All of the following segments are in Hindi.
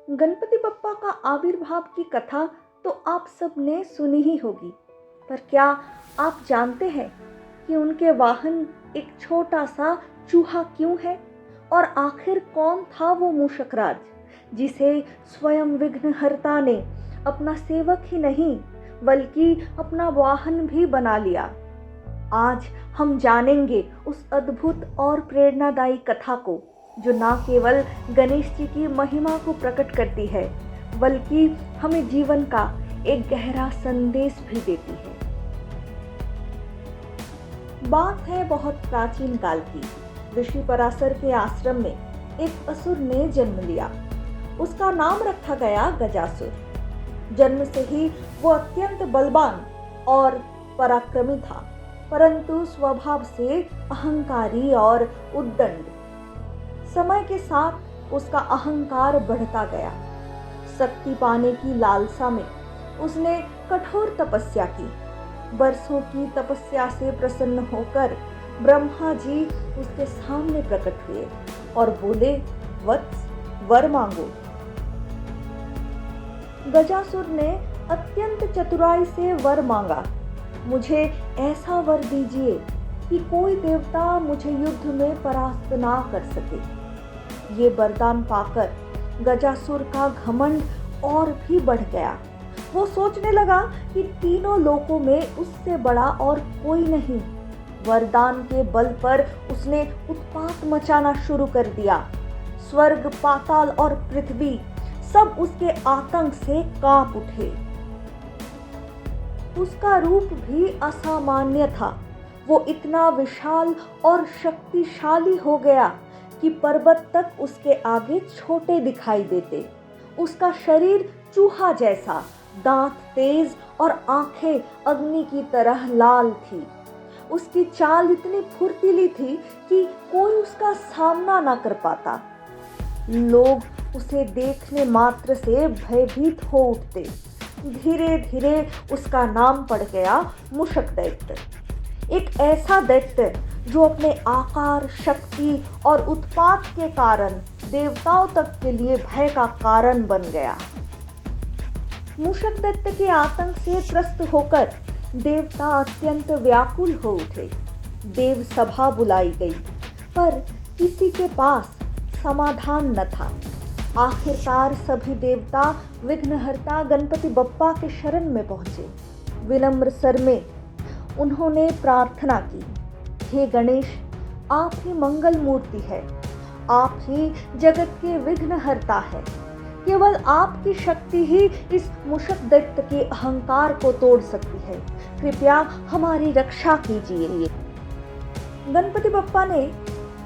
गणपति बप्पा का आविर्भाव की कथा तो आप सब ने सुनी ही होगी, पर क्या आप जानते हैं कि उनके वाहन एक छोटा सा चूहा क्यों है? और आखिर कौन था वो मूषकराज जिसे स्वयं विघ्नहर्ता ने अपना सेवक ही नहीं बल्कि अपना वाहन भी बना लिया? आज हम जानेंगे उस अद्भुत और प्रेरणादायी कथा को, जो न केवल गणेश जी की महिमा को प्रकट करती है बल्कि हमें जीवन का एक गहरा संदेश भी देती है। बात है बहुत प्राचीन काल की। ऋषि पराशर के आश्रम में एक असुर ने जन्म लिया। उसका नाम रखा गया गजासुर। जन्म से ही वो अत्यंत बलवान और पराक्रमी था, परंतु स्वभाव से अहंकारी और उद्दंड। समय के साथ उसका अहंकार बढ़ता गया। शक्ति पाने की लालसा में उसने कठोर तपस्या की। वर्षों की तपस्या से प्रसन्न होकर ब्रह्मा जी उसके सामने प्रकट हुए और बोले, वत्स, वर मांगो। गजासुर ने अत्यंत चतुराई से वर मांगा, मुझे ऐसा वर दीजिए कि कोई देवता मुझे युद्ध में परास्त ना कर सके। ये वरदान पाकर गजासुर का घमंड और भी बढ़ गया। वो सोचने लगा कि तीनों लोकों में उससे बड़ा और कोई नहीं। वरदान के बल पर उसने उत्पात मचाना शुरू कर दिया। स्वर्ग, पाताल और पृथ्वी सब उसके आतंक से कांप उठे। उसका रूप भी असामान्य था। वो इतना विशाल और शक्तिशाली हो गया कि पर्वत तक उसके आगे छोटे दिखाई देते। उसका शरीर चूहा जैसा, दांत तेज और आंखें अग्नि की तरह लाल थी। उसकी चाल इतनी फुर्तीली थी कि कोई उसका सामना ना कर पाता। लोग उसे देखने मात्र से भयभीत हो उठते। धीरे धीरे उसका नाम पड़ गया मूषक दैत्य। एक ऐसा दैत्य जो अपने आकार, शक्ति और उत्पात के कारण देवताओं तक के लिए भय का कारण बन गया। मूषक दैत्य के आतंक से त्रस्त होकर देवता अत्यंत व्याकुल हो उठे। देव सभा बुलाई गई, पर किसी के पास समाधान न था। आखिरकार सभी देवता विघ्नहर्ता गणपति बप्पा के शरण में पहुंचे। विनम्र स्वर में उन्होंने प्रार्थना की, हे गणेश, आप ही मंगल मूर्ति है, आप ही जगत के विघ्नहर्ता है। केवल आपकी शक्ति ही इस मूषक दैत्य के अहंकार को तोड़ सकती है। कृपया हमारी रक्षा कीजिए। गणपति बप्पा ने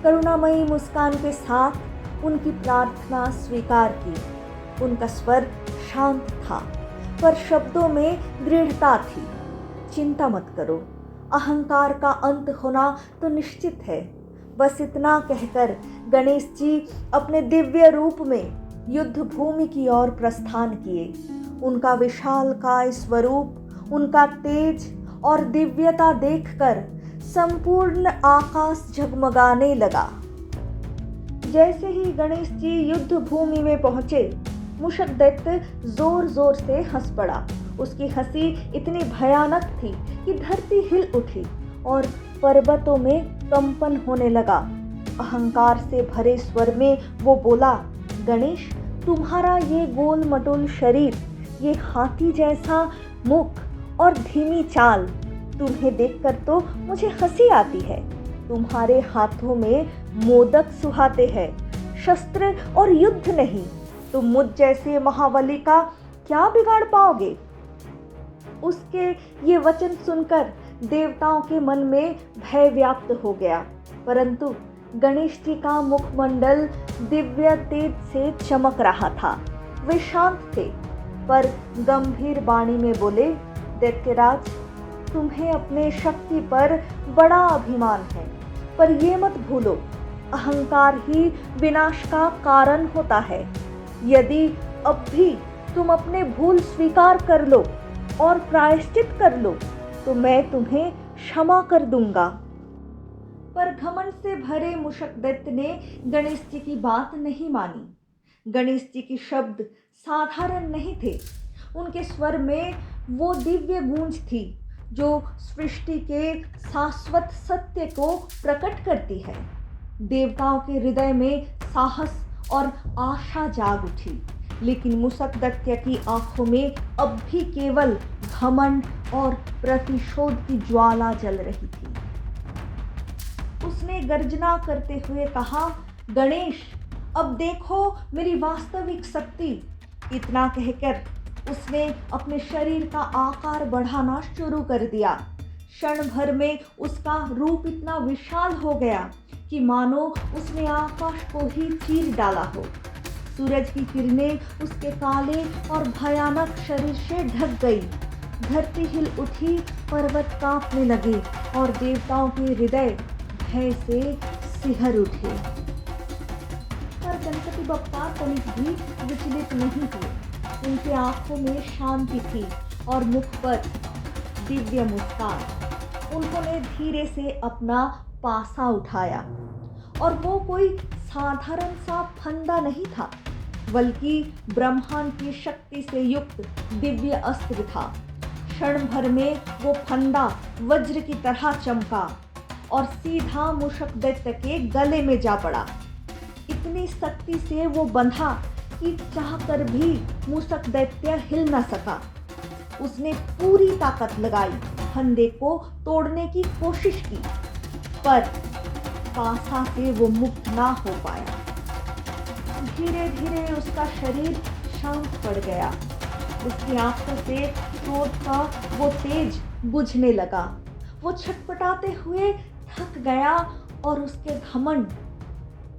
करुणामयी मुस्कान के साथ उनकी प्रार्थना स्वीकार की। उनका स्वर शांत था, पर शब्दों में दृढ़ता थी। चिंता मत करो, अहंकार का अंत होना तो निश्चित है। बस इतना कहकर गणेश जी अपने दिव्य रूप में युद्ध भूमि की ओर प्रस्थान किए। उनका विशालकाय स्वरूप, उनका तेज और दिव्यता देखकर संपूर्ण आकाश झगमगाने लगा। जैसे ही गणेश जी युद्ध भूमि में पहुंचे, मूषक दैत्य जोर जोर से हंस पड़ा। उसकी हंसी इतनी भयानक थी कि धरती हिल उठी और पर्वतों में कंपन होने लगा। अहंकार से भरे स्वर में वो बोला, गणेश, तुम्हारा ये गोल मटोल शरीर, ये हाथी जैसा मुख और धीमी चाल, तुम्हें देखकर तो मुझे हंसी आती है। तुम्हारे हाथों में मोदक सुहाते हैं, शस्त्र और युद्ध नहीं। तुम मुझ जैसे महाबली का क्या बिगाड़ पाओगे? उसके ये वचन सुनकर देवताओं के मन में भय व्याप्त हो गया, परंतु गणेश जी का मुखमंडल दिव्य तेज से चमक रहा था। वे शांत थे, पर गंभीर वाणी में बोले, दैत्यराज, तुम्हें अपने शक्ति पर बड़ा अभिमान है, पर ये मत भूलो, अहंकार ही विनाश का कारण होता है। यदि अब भी तुम अपने भूल स्वीकार कर लो और प्रायश्चित कर लो, तो मैं तुम्हें क्षमा कर दूंगा। पर घमंड से भरे मूषक दैत्य ने गणेश जी की बात नहीं मानी। गणेश जी के शब्द साधारण नहीं थे, उनके स्वर में वो दिव्य गूंज थी जो सृष्टि के शाश्वत सत्य को प्रकट करती है। देवताओं के हृदय में साहस और आशा जाग उठी, लेकिन मूषकदैत्य की आंखों में अब भी केवल घमंड और प्रतिशोध की ज्वाला जल रही थी। उसने गर्जना करते हुए कहा, गणेश, अब देखो मेरी वास्तविक शक्ति। इतना कहकर उसने अपने शरीर का आकार बढ़ाना शुरू कर दिया। क्षण भर में उसका रूप इतना विशाल हो गया कि मानो उसने आकाश को ही चीर डाला हो। सूरज की किरणें उसके काले और भयानक शरीर से ढक गई। धरती हिल उठी, पर्वत कांपने लगे और देवताओं के हृदय भय से सिहर उठे। पर गणपति बप्पा तनिक भी विचलित नहीं हुए। उनके आंखों में शांति थी और मुख पर दिव्य मुस्कान। उन्होंने धीरे से अपना पासा उठाया और वो कोई साधारण सा फंदा नहीं था, बल्कि ब्रह्मांड की शक्ति से युक्त दिव्य अस्त्र था। क्षण भर में वो फंदा वज्र की तरह चमका और सीधा मूषकदैत्य के गले में जा पड़ा। इतनी शक्ति से वो बंधा कि चाहकर भी मूषकदैत्य हिल न सका। उसने पूरी ताकत लगाई, फंदे को तोड़ने की कोशिश की, पर पासा से वो मुक्त ना हो पाया। धीरे धीरे उसका शरीर शांत पड़ गया। उसकी आंखों से क्रोध का वो तेज बुझने लगा। वो छटपटाते हुए थक गया और उसके घमंड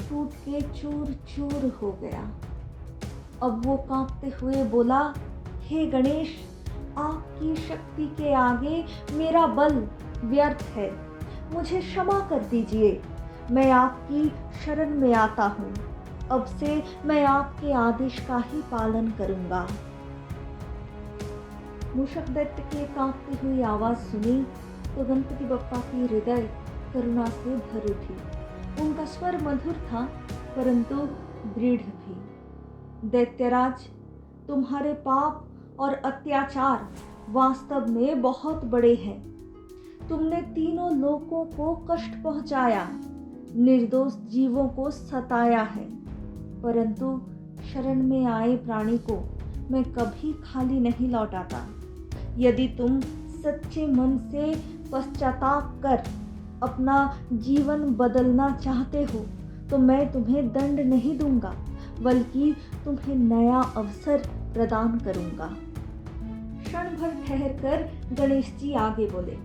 टूट के चूर चूर हो गया। अब वो कांपते हुए बोला, हे गणेश, आपकी शक्ति के आगे मेरा बल व्यर्थ है। मुझे क्षमा कर दीजिए। मैं आपकी शरण में आता हूँ। अब से मैं आपके आदेश का ही पालन करूँगा। मूषकदैत्य की कांपती हुई आवाज़ सुनी तो गणपति बप्पा की हृदय करुणा से भर उठी। उनका स्वर मधुर था, परंतु दृढ़ भी। दैत्यराज, तुम्हारे पाप और अत्याचार वास्तव में बहुत बड़े हैं। तुमने तीनों लोकों को कष्ट पहुंचाया, निर्दोष जीवों को सताया है, परंतु शरण में आए प्राणी को मैं कभी खाली नहीं लौटाता। यदि तुम सच्चे मन से पश्चाताप कर अपना जीवन बदलना चाहते हो तो मैं तुम्हें दंड नहीं दूंगा, बल्कि तुम्हें नया अवसर प्रदान करूंगा। क्षण भर ठहरकर गणेश जी आगे बोले,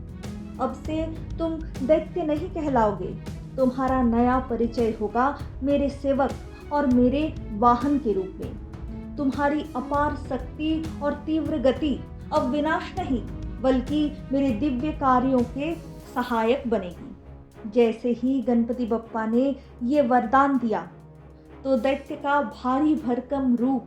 अब से तुम दैत्य नहीं कहलाओगे। तुम्हारा नया परिचय होगा मेरे सेवक और मेरे वाहन के रूप में। तुम्हारी अपार शक्ति और तीव्र गति अब विनाश नहीं, बल्कि मेरे दिव्य कार्यों के सहायक बनेगी। जैसे ही गणपति बप्पा ने ये वरदान दिया तो दैत्य का भारी भरकम रूप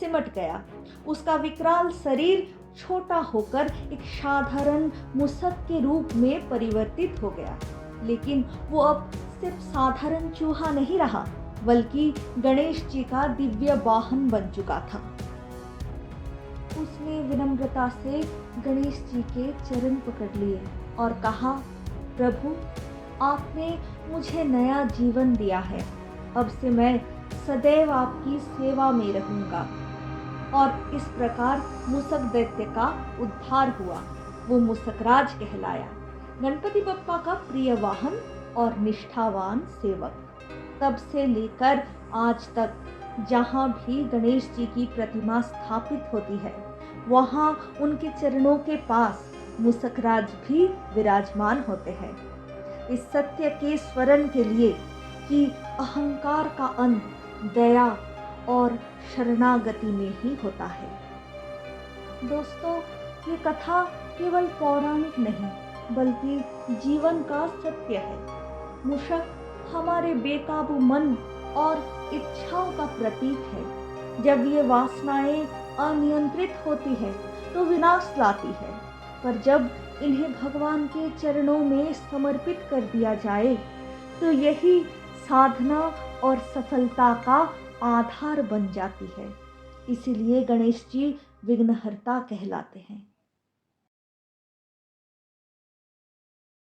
सिमट गया। उसका विकराल शरीर छोटा होकर एक साधारण मूषक के रूप में परिवर्तित हो गया। लेकिन वो अब सिर्फ साधारण चूहा नहीं रहा, बल्कि गणेश जी का दिव्य वाहन बन चुका था। उसने विनम्रता से गणेश जी के चरण पकड़ लिए और कहा, प्रभु, आपने मुझे नया जीवन दिया है। अब से मैं सदैव आपकी सेवा में रहूंगा। और इस प्रकार मूषक दैत्य का उद्धार हुआ। वो मूषकराज कहलाया, गणपति बप्पा का प्रिय वाहन और निष्ठावान सेवक। तब से लेकर आज तक जहाँ भी गणेश जी की प्रतिमा स्थापित होती है, वहाँ उनके चरणों के पास मूषकराज भी विराजमान होते हैं। इस सत्य के स्मरण के लिए कि अहंकार का अंत दया और शरणागति में ही होता है। दोस्तों, ये कथा केवल पौराणिक नहीं, बल्कि जीवन का सत्य है। मूषक हमारे बेकाबू मन और इच्छाओं का प्रतीक है। जब ये वासनाएं अनियंत्रित होती है तो विनाश लाती है, पर जब इन्हें भगवान के चरणों में समर्पित कर दिया जाए तो यही साधना और सफलता का आधार बन जाती है। इसीलिए गणेश जी विघ्नहर्ता कहलाते हैं।